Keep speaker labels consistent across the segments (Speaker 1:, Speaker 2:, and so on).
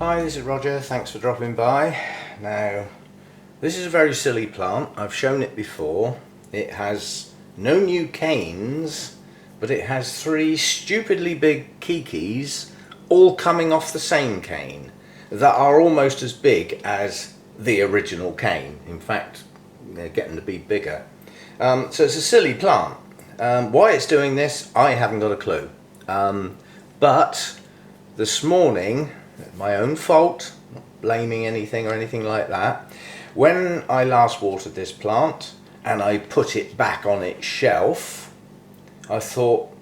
Speaker 1: Hi, this is Roger, thanks for dropping by. Now, this is a very silly plant. I've shown it before. It has no new canes, but it has three stupidly big keikis all coming off the same cane that are almost as big as the original cane. In fact, they're getting to be bigger. So it's a silly plant. Why it's doing this, I haven't got a clue. But this morning, my own fault, not blaming anything or anything like that, when I last watered this plant and I put it back on its shelf, I thought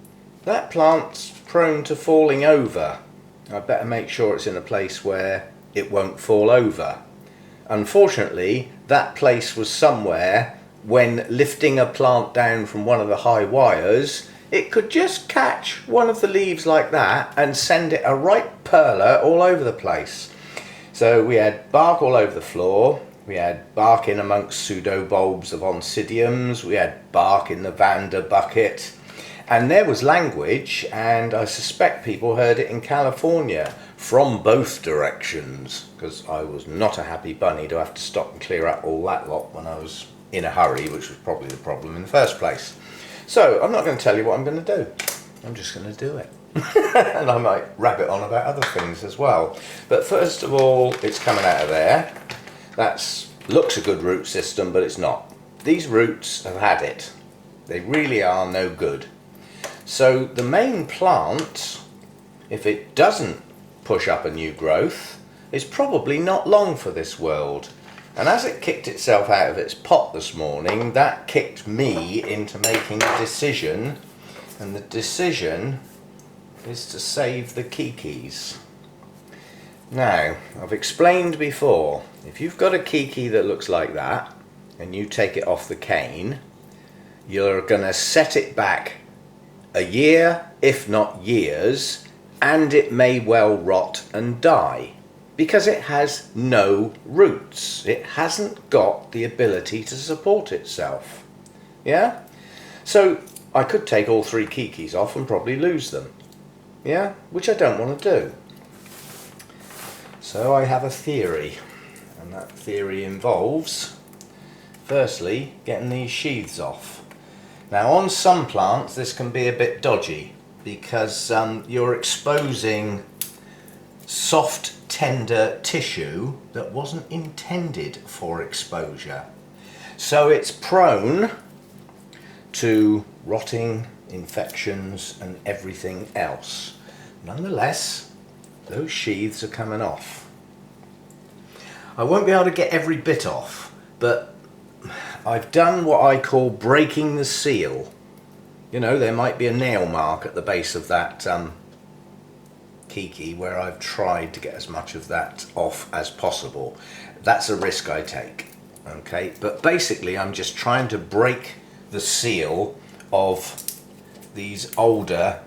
Speaker 1: that plant's prone to falling over. I better make sure it's in a place where it won't fall over. Unfortunately, that place was somewhere when lifting a plant down from one of the high wires, it could just catch one of the leaves like that and send it a right perler all over the place. So we had bark all over the floor, we had bark in amongst pseudo bulbs of oncidiums, we had bark in the Vanda bucket, and there was language, and I suspect people heard it in California from both directions, because I was not a happy bunny to have to stop and clear up all that lot when I was in a hurry, which was probably the problem in the first place. So I'm not going to tell you what I'm going to do. I'm just going to do it. And I might rabbit on about other things as well. But first of all, it's coming out of there. That looks a good root system, but it's not. These roots have had it. They really are no good. So the main plant, if it doesn't push up a new growth, is probably not long for this world. And as it kicked itself out of its pot this morning, that kicked me into making a decision, and the decision is to save the keikis. Now, I've explained before, if you've got a keiki that looks like that, and you take it off the cane, you're going to set it back a year, if not years, and it may well rot and die. Because it has no roots. It hasn't got the ability to support itself. Yeah? So I could take all three keikis off and probably lose them. Yeah? Which I don't want to do. So I have a theory. And that theory involves, firstly, getting these sheaths off. Now on some plants this can be a bit dodgy, because you're exposing soft, tender tissue that wasn't intended for exposure. So it's prone to rotting, infections and everything else. Nonetheless, those sheaths are coming off. I won't be able to get every bit off, but I've done what I call breaking the seal. You know, there might be a nail mark at the base of that keiki where I've tried to get as much of that off as possible. That's a risk I take, okay? But basically I'm just trying to break the seal of these older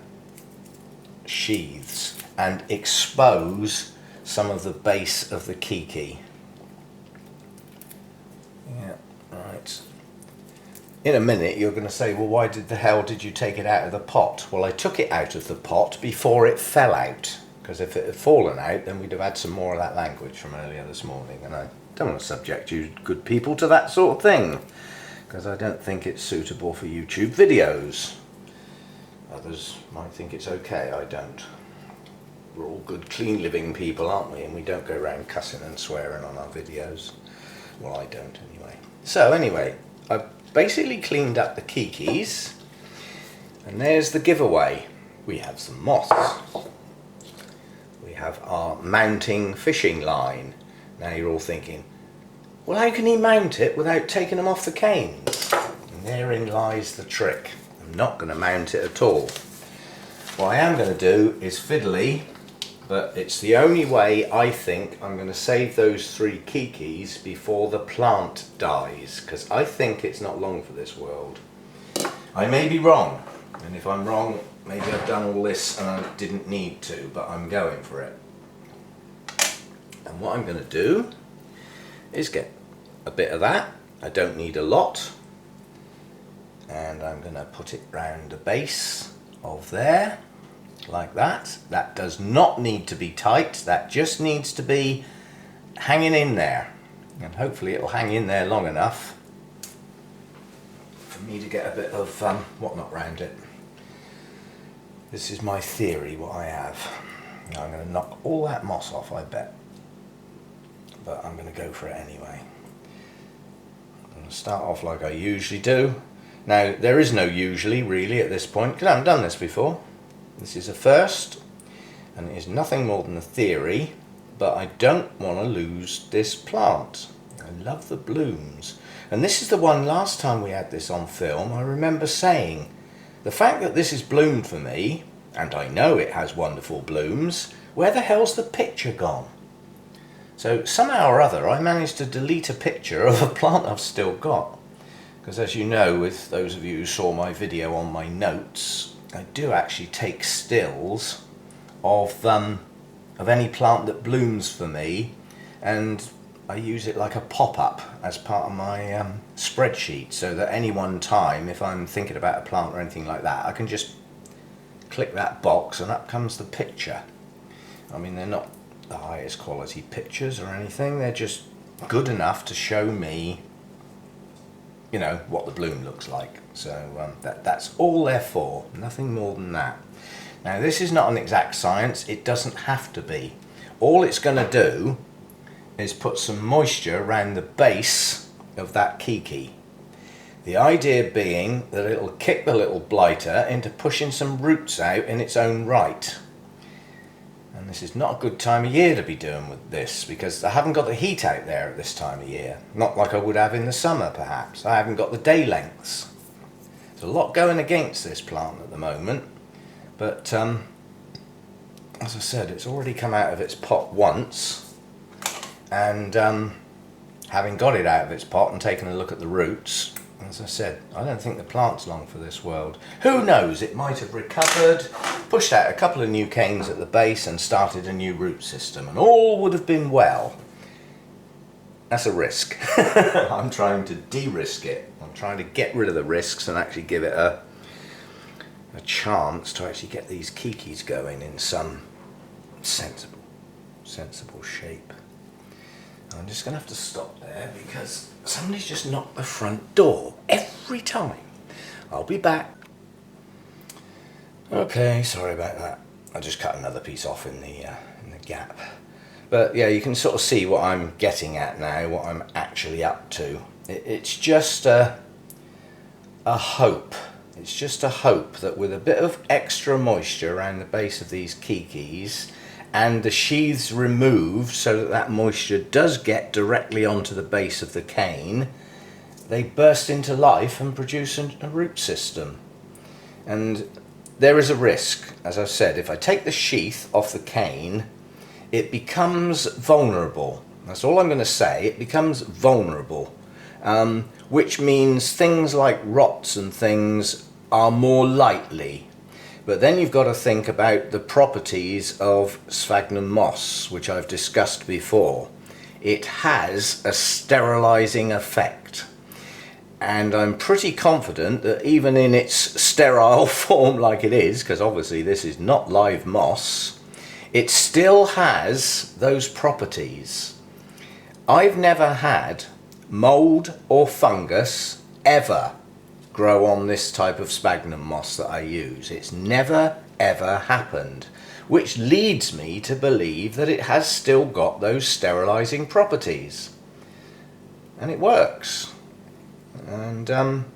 Speaker 1: sheaths and expose some of the base of the keiki. Yeah, right. In a minute you're going to say, well, why the hell did you take it out of the pot? Well, I took it out of the pot before it fell out, because if it had fallen out then we'd have had some more of that language from earlier this morning, and I don't want to subject you good people to that sort of thing, because I don't think it's suitable for YouTube videos. Others might think it's okay, I don't. We're all good clean living people, aren't we, and we don't go around cussing and swearing on our videos. Well, I don't anyway. So anyway, I've basically cleaned up the keikis, and there's the giveaway. We have some moths. We have our mounting fishing line. Now you're all thinking, well, how can he mount it without taking them off the canes? And therein lies the trick. I'm not going to mount it at all. What I am going to do is fiddly, but it's the only way I think I'm going to save those three keikis before the plant dies, because I think it's not long for this world. I may be wrong, and if I'm wrong, maybe I've done all this and I didn't need to, but I'm going for it. And what I'm going to do is get a bit of that. I don't need a lot. And I'm going to put it round the base of there. like that. That does not need to be tight, that just needs to be hanging in there, and hopefully it will hang in there long enough for me to get a bit of whatnot round it. This is my theory, what I have. Now I'm going to knock all that moss off, I bet, but I'm going to go for it anyway. I'm going to start off like I usually do. Now there is no usually really at this point because I haven't done this before. This is a first and it is nothing more than a theory, but I don't want to lose this plant. I love the blooms, and this is the one last time we had this on film. I remember saying the fact that this is bloomed for me, and I know it has wonderful blooms, where the hell's the picture gone? So somehow or other I managed to delete a picture of a plant I've still got. Because as you know, with those of you who saw my video on my notes, I do actually take stills of any plant that blooms for me, and I use it like a pop-up as part of my spreadsheet, so that any one time if I'm thinking about a plant or anything like that, I can just click that box and up comes the picture. I mean, they're not the highest quality pictures or anything, they're just good enough to show me, you know, what the bloom looks like. So that's all they're for, nothing more than that. Now this is not an exact science, it doesn't have to be. All it's going to do is put some moisture around the base of that keiki. The idea being that it'll kick the little blighter into pushing some roots out in its own right. And this is not a good time of year to be doing with this, because I haven't got the heat out there at this time of year. Not like I would have in the summer perhaps. I haven't got the day lengths. There's a lot going against this plant at the moment, but as I said, it's already come out of its pot once, and having got it out of its pot and taken a look at the roots, as I said, I don't think the plant's long for this world. Who knows, it might have recovered, pushed out a couple of new canes at the base and started a new root system, and all would have been well. That's a risk. I'm trying to de-risk it. I'm trying to get rid of the risks and actually give it a chance to actually get these keikis going in some sensible shape. I'm just going to have to stop there because somebody's just knocked the front door every time. I'll be back. Okay, sorry about that. I just cut another piece off in the gap. But yeah, you can sort of see what I'm getting at now, what I'm actually up to. It's just a hope. It's just a hope that with a bit of extra moisture around the base of these keikis and the sheaths removed so that that moisture does get directly onto the base of the cane, they burst into life and produce a root system. And there is a risk, as I've said, if I take the sheath off the cane, it becomes vulnerable. That's all I'm going to say, it becomes vulnerable, which means things like rots and things are more likely. But then you've got to think about the properties of sphagnum moss, which I've discussed before. It has a sterilizing effect. And I'm pretty confident that even in its sterile form like it is, because obviously this is not live moss, it still has those properties. I've never had mold or fungus ever grow on this type of sphagnum moss that I use. It's never ever happened, which leads me to believe that it has still got those sterilizing properties, and it works. And I'm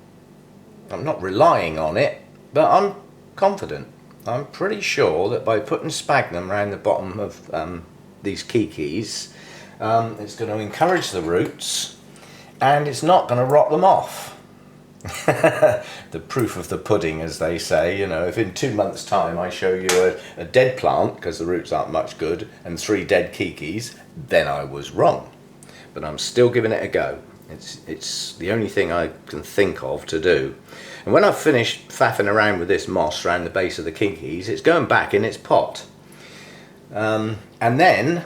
Speaker 1: not relying on it, but I'm confident. I'm pretty sure that by putting sphagnum around the bottom of these keikis, it's going to encourage the roots and it's not going to rot them off. The proof of the pudding, as they say. You know, if in 2 months' time I show you a dead plant because the roots aren't much good and 3 dead keikis, then I was wrong. But I'm still giving it a go. It's the only thing I can think of to do. And when I've finished faffing around with this moss around the base of the keikis, it's going back in its pot. And then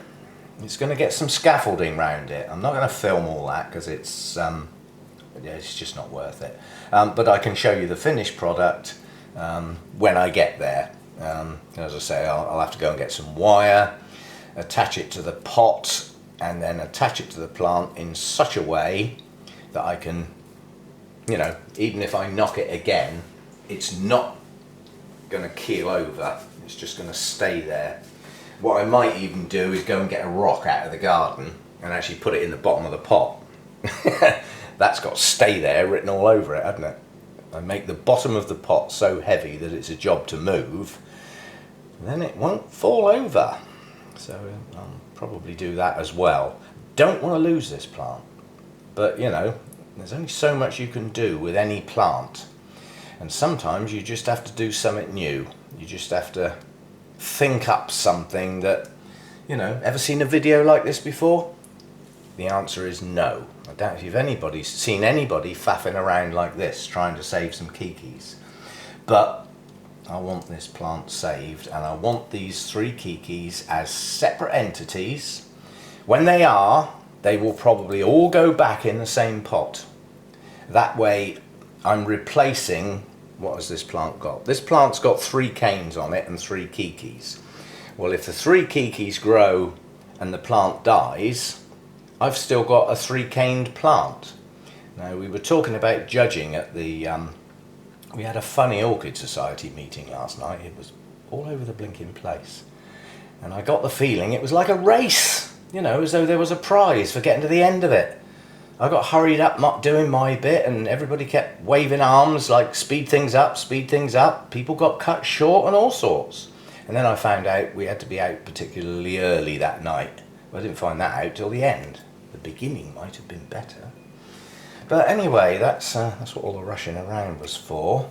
Speaker 1: it's going to get some scaffolding around it. I'm not going to film all that because it's just not worth it. But I can show you the finished product when I get there. As I say, I'll have to go and get some wire, attach it to the pot, and then attach it to the plant in such a way that I can, you know, even if I knock it again, it's not going to keel over, it's just going to stay there. What I might even do is go and get a rock out of the garden and actually put it in the bottom of the pot. That's got stay there written all over it, hasn't it? I make the bottom of the pot so heavy that it's a job to move, then it won't fall over. So I'll probably do that as well. Don't want to lose this plant, but you know, there's only so much you can do with any plant, and sometimes you just have to do something new. You just have to think up something that, you know, ever seen a video like this before? The answer is no. I doubt if anybody's seen anybody faffing around like this trying to save some keikis. But I want this plant saved, and I want these 3 keikis as separate entities. When they are, they will probably all go back in the same pot. That way I'm replacing, what has this plant got? This plant's got 3 canes on it and 3 keikis. Well, if the 3 keikis grow and the plant dies, I've still got a 3-caned plant. Now, we were talking about judging at the, we had a funny Orchid Society meeting last night. It was all over the blinking place. And I got the feeling it was like a race, you know, as though there was a prize for getting to the end of it. I got hurried up not doing my bit, and everybody kept waving arms like speed things up, speed things up. People got cut short and all sorts. And then I found out we had to be out particularly early that night. I didn't find that out till the end. The beginning might have been better. But anyway, that's what all the rushing around was for.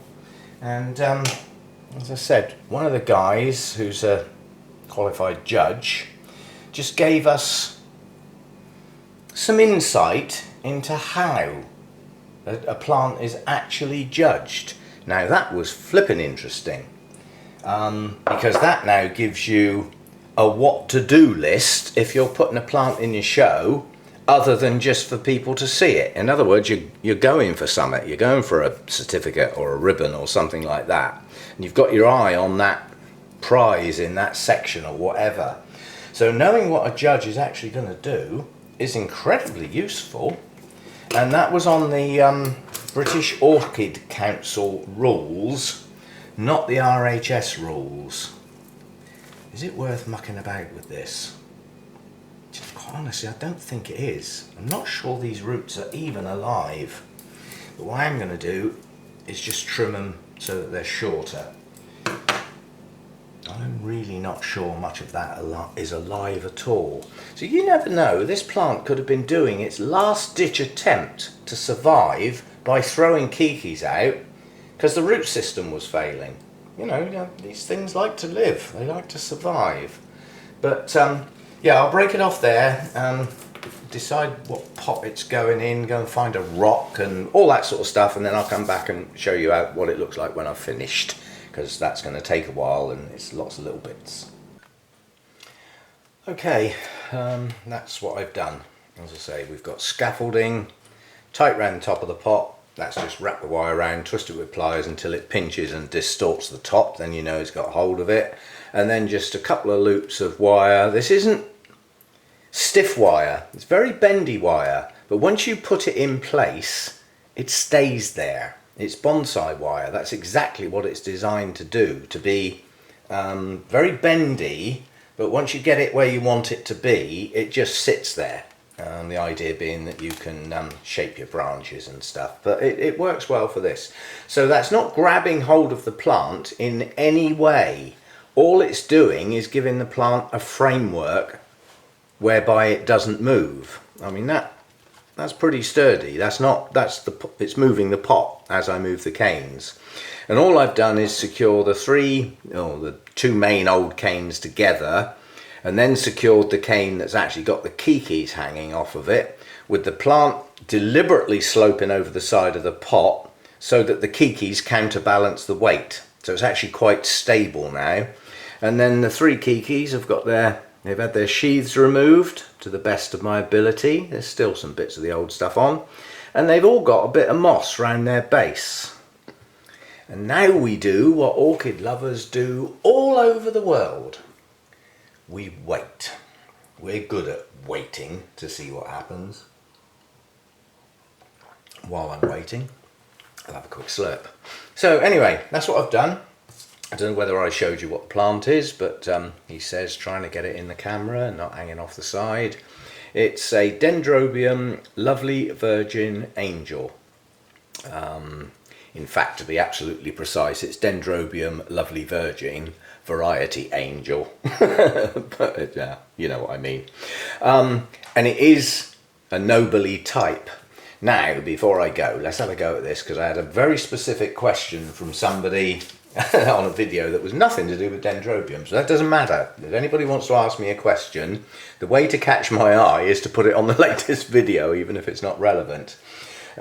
Speaker 1: And as I said, one of the guys who's a qualified judge just gave us some insight into how a plant is actually judged. Now that was flipping interesting, because that now gives you a what to do list if you're putting a plant in your show, other than just for people to see it. In other words, you're going for something, you're going for a certificate or a ribbon or something like that, and you've got your eye on that prize in that section or whatever. So knowing what a judge is actually going to do is incredibly useful, and that was on the British Orchid Council rules, not the RHS rules. Is it worth mucking about with this? Honestly, I don't think it is. I'm not sure these roots are even alive. But what I'm going to do is just trim them so that they're shorter. I'm really not sure much of that is alive at all. So you never know, this plant could have been doing its last ditch attempt to survive by throwing keikis out because the root system was failing. You know, these things like to live, they like to survive. But yeah, I'll break it off there, decide what pot it's going in, go and find a rock and all that sort of stuff, and then I'll come back and show you what it looks like when I've finished, because that's going to take a while and it's lots of little bits. Okay, that's what I've done. As I say, we've got scaffolding tight around the top of the pot. That's just wrap the wire around, twist it with pliers until it pinches and distorts the top, then you know it's got hold of it. And then just a couple of loops of wire. This isn't stiff wire, it's very bendy wire, but once you put it in place, it stays there. It's bonsai wire, that's exactly what it's designed to do, to be very bendy, but once you get it where you want it to be, it just sits there. The idea being that you can shape your branches and stuff, but it works well for this. So that's not grabbing hold of the plant in any way. All it's doing is giving the plant a framework whereby it doesn't move. I mean, that's pretty sturdy. It's moving the pot as I move the canes. And all I've done is secure the 2 main old canes together, and then secured the cane that's actually got the keikis hanging off of it, with the plant deliberately sloping over the side of the pot so that the keikis counterbalance the weight. So it's actually quite stable now. And then the 3 keikis they've had their sheaths removed to the best of my ability. There's still some bits of the old stuff on, and they've all got a bit of moss around their base. And now we do what orchid lovers do all over the world. We wait. We're good at waiting to see what happens. While I'm waiting, I'll have a quick slurp. So anyway, that's what I've done. I don't know whether I showed you what the plant is, but he says trying to get it in the camera, not hanging off the side. It's a dendrobium lovely virgin angel. In fact, to be absolutely precise, it's dendrobium lovely virgin variety angel. But you know what I mean. And it is a Nobile type. Now, before I go, let's have a go at this, because I had a very specific question from somebody on a video that was nothing to do with dendrobium, so that doesn't matter. If anybody wants to ask me a question, the way to catch my eye is to put it on the latest video, even if it's not relevant.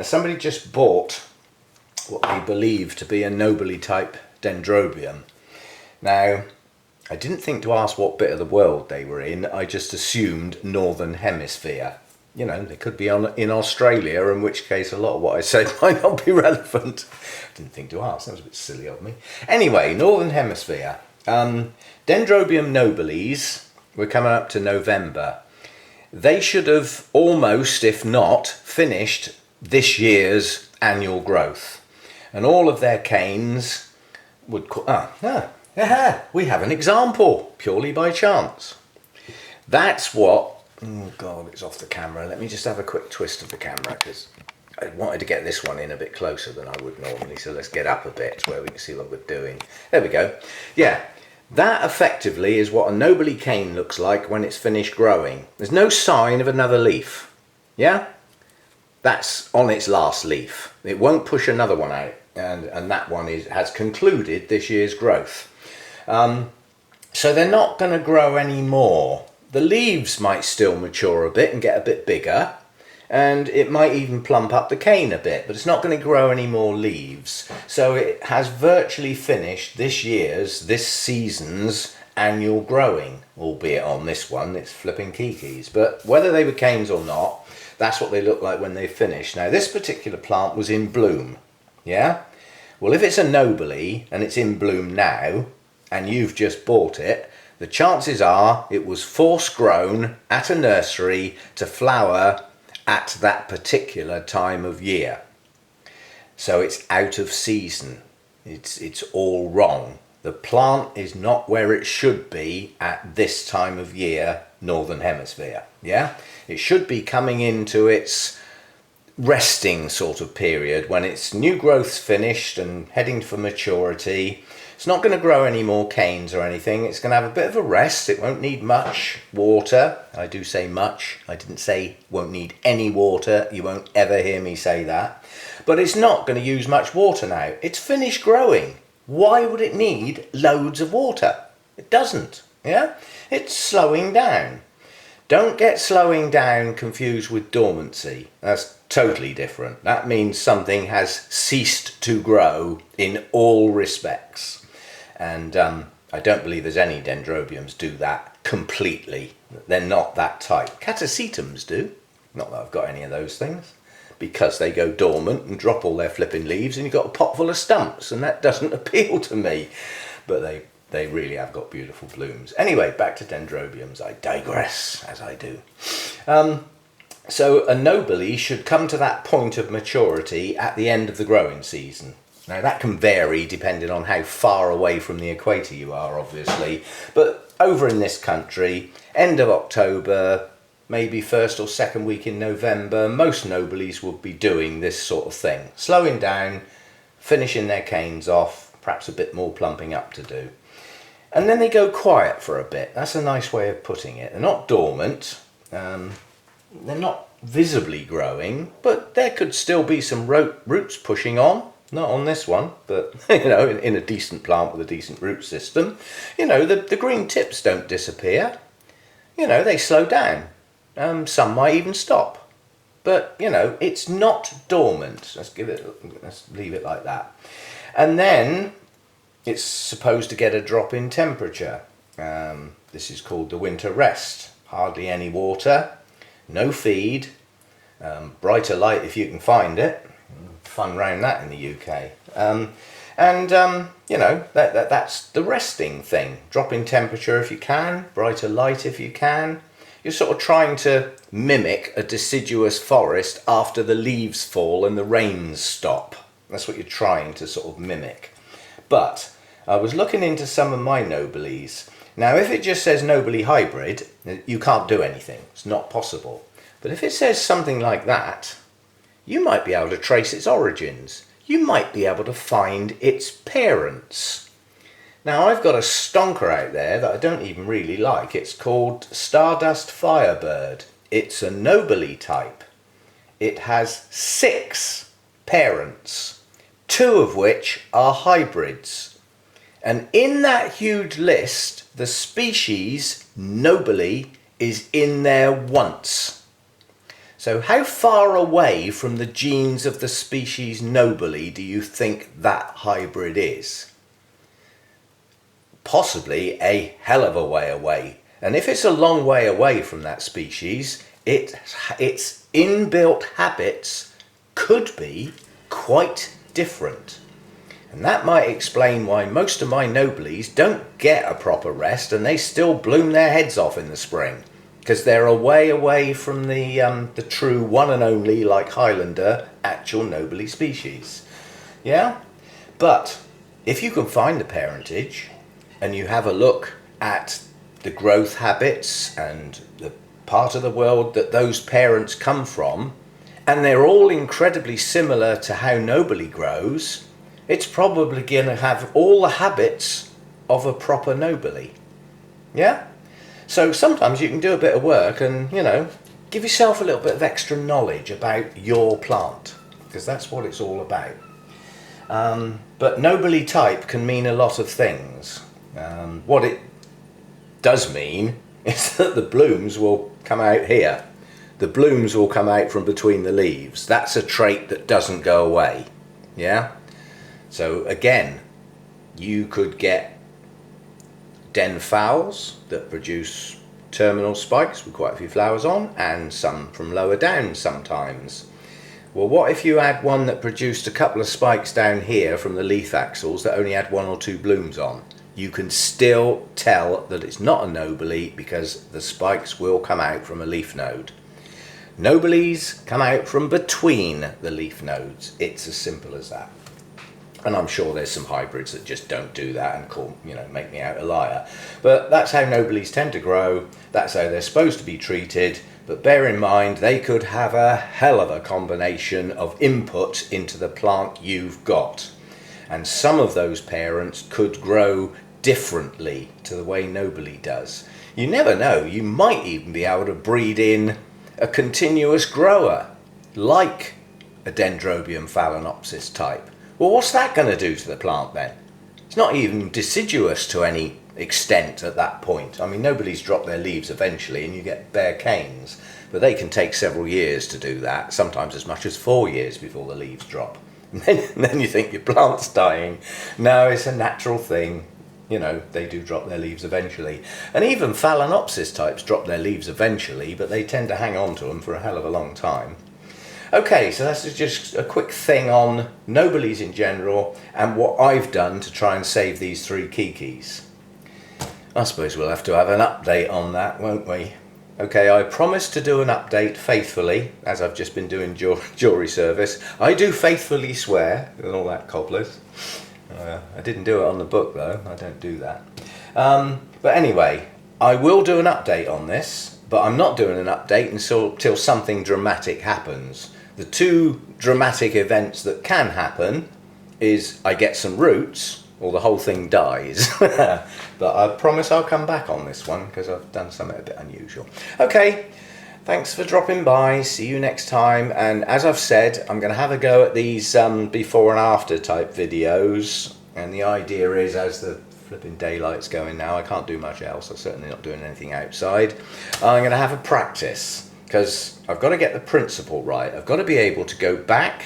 Speaker 1: Somebody just bought what they believe to be a Nobile type dendrobium. Now, I didn't think to ask what bit of the world they were in. I just assumed Northern Hemisphere. You know, they could be in Australia, in which case a lot of what I said might not be relevant. Didn't think to ask, that was a bit silly of me. Anyway, Northern Hemisphere. Dendrobium nobiles, we're coming up to November. They should have almost, if not, finished this year's annual growth. And all of their canes would... we have an example, purely by chance. That's what... Oh God, it's off the camera. Let me just have a quick twist of the camera, because I wanted to get this one in a bit closer than I would normally. So let's get up a bit where we can see what we're doing. There we go. Yeah, that effectively is what a Nobile cane looks like when it's finished growing. There's no sign of another leaf. Yeah? That's on its last leaf. It won't push another one out. And that one has concluded this year's growth. So they're not going to grow any more. The leaves might still mature a bit and get a bit bigger, and it might even plump up the cane a bit, but it's not going to grow any more leaves. So it has virtually finished this season's annual growing, albeit on this one it's flipping keikis. But whether they were canes or not, that's what they look like when they finish. Now this particular plant was in bloom, yeah? Well, if it's a Nobile and it's in bloom now, and you've just bought it, the chances are it was force grown at a nursery to flower at that particular time of year. So it's out of season. It's all wrong. The plant is not where it should be at this time of year, Northern Hemisphere. Yeah? It should be coming into its resting sort of period when its new growth's finished and heading for maturity. It's not going to grow any more canes or anything. It's going to have a bit of a rest. It won't need much water. I do say much. I didn't say won't need any water. You won't ever hear me say that. But it's not going to use much water now. It's finished growing. Why would it need loads of water? It doesn't. Yeah? It's slowing down. Don't get slowing down confused with dormancy. That's totally different. That means something has ceased to grow in all respects. And I don't believe there's any dendrobiums do that completely. They're not that type. Catasetums do. Not that I've got any of those things. Because they go dormant and drop all their flipping leaves and you've got a pot full of stumps, and that doesn't appeal to me. But they really have got beautiful blooms. Anyway, back to dendrobiums. I digress, as I do. So a Nobile should come to that point of maturity at the end of the growing season. Now that can vary depending on how far away from the equator you are, obviously. But over in this country, end of October, maybe first or second week in November, most Nobiles would be doing this sort of thing. Slowing down, finishing their canes off, perhaps a bit more plumping up to do. And then they go quiet for a bit. That's a nice way of putting it. They're not dormant. They're not visibly growing, but there could still be some roots pushing on. Not on this one, but you know, in a decent plant with a decent root system. You know, the green tips don't disappear. You know, they slow down. Some might even stop. But, you know, it's not dormant. Let's leave it like that. And then it's supposed to get a drop in temperature. This is called the winter rest. Hardly any water, no feed, brighter light if you can find it. Fun round that in the UK. And you know, that's the resting thing. Drop in temperature if you can, brighter light if you can. You're sort of trying to mimic a deciduous forest after the leaves fall and the rains stop. That's what you're trying to sort of mimic. But I was looking into some of my Nobiles. Now, if it just says Nobile hybrid, you can't do anything. It's not possible. But if it says something like that, you might be able to trace its origins. You might be able to find its parents. Now, I've got a stonker out there that I don't even really like. It's called Stardust Firebird. It's a Nobile type. It has 6 parents, 2 of which are hybrids. And in that huge list, the species Nobile is in there once. So how far away from the genes of the species Nobile do you think that hybrid is? Possibly a hell of a way away. And if it's a long way away from that species, its inbuilt habits could be quite different. And that might explain why most of my Nobiles don't get a proper rest and they still bloom their heads off in the spring. Because they're away from the true one and only, like Highlander, actual Nobile species. Yeah? But if you can find the parentage and you have a look at the growth habits and the part of the world that those parents come from, and they're all incredibly similar to how Nobile grows, it's probably going to have all the habits of a proper Nobile. Yeah? So sometimes you can do a bit of work and, you know, give yourself a little bit of extra knowledge about your plant, because that's what it's all about. But Nobile type can mean a lot of things. What it does mean is that the blooms will come out here. The blooms will come out from between the leaves. That's a trait that doesn't go away. Yeah? So again, you could get den fowls that produce terminal spikes with quite a few flowers on, and some from lower down sometimes. Well, what if you had one that produced a couple of spikes down here from the leaf axils that only had 1 or 2 blooms on? You can still tell that it's not a Nobile because the spikes will come out from a leaf node. Nobiles come out from between the leaf nodes. It's as simple as that. And I'm sure there's some hybrids that just don't do that and call, you know, make me out a liar. But that's how Nobiles tend to grow. That's how they're supposed to be treated. But bear in mind, they could have a hell of a combination of input into the plant you've got. And some of those parents could grow differently to the way Nobile does. You never know. You might even be able to breed in a continuous grower, like a dendrobium phalaenopsis type. Well, what's that going to do to the plant then? It's not even deciduous to any extent at that point. I mean, Nobiles drop their leaves eventually and you get bare canes, but they can take several years to do that, sometimes as much as 4 years before the leaves drop. And then you think your plant's dying. No, it's a natural thing. You know, they do drop their leaves eventually. And even phalaenopsis types drop their leaves eventually, but they tend to hang on to them for a hell of a long time. Okay, so that's just a quick thing on Nobiles in general and what I've done to try and save these 3 keikis. I suppose we'll have to have an update on that, won't we? Okay, I promised to do an update faithfully, as I've just been doing jewellery service. I do faithfully swear, and all that cobblers. I didn't do it on the book though, I don't do that. But anyway, I will do an update on this, but I'm not doing an update until something dramatic happens. The 2 dramatic events that can happen is I get some roots, or the whole thing dies. But I promise I'll come back on this one because I've done something a bit unusual. Okay, thanks for dropping by. See you next time. And as I've said, I'm going to have a go at these before and after type videos. And the idea is, as the flipping daylight's going now, I can't do much else. I'm certainly not doing anything outside. I'm going to have a practice because I've got to get the principle right. I've got to be able to go back,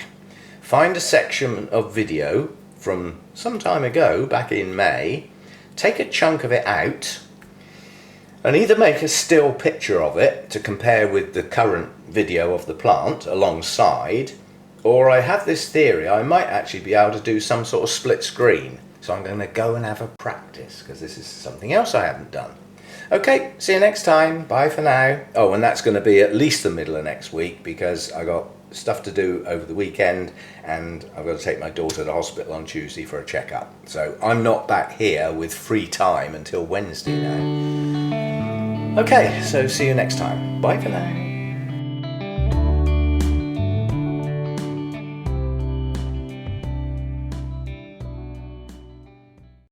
Speaker 1: find a section of video from some time ago, back in May, take a chunk of it out and either make a still picture of it to compare with the current video of the plant alongside, Or I have this theory, I might actually be able to do some sort of split screen. So I'm going to go and have a practice, because this is something else I haven't done. Okay, see you next time. Bye for now. Oh, and that's going to be at least the middle of next week, because I got stuff to do over the weekend and I've got to take my daughter to the hospital on Tuesday for a checkup. So I'm not back here with free time until Wednesday now. Okay, so see you next time. Bye for now.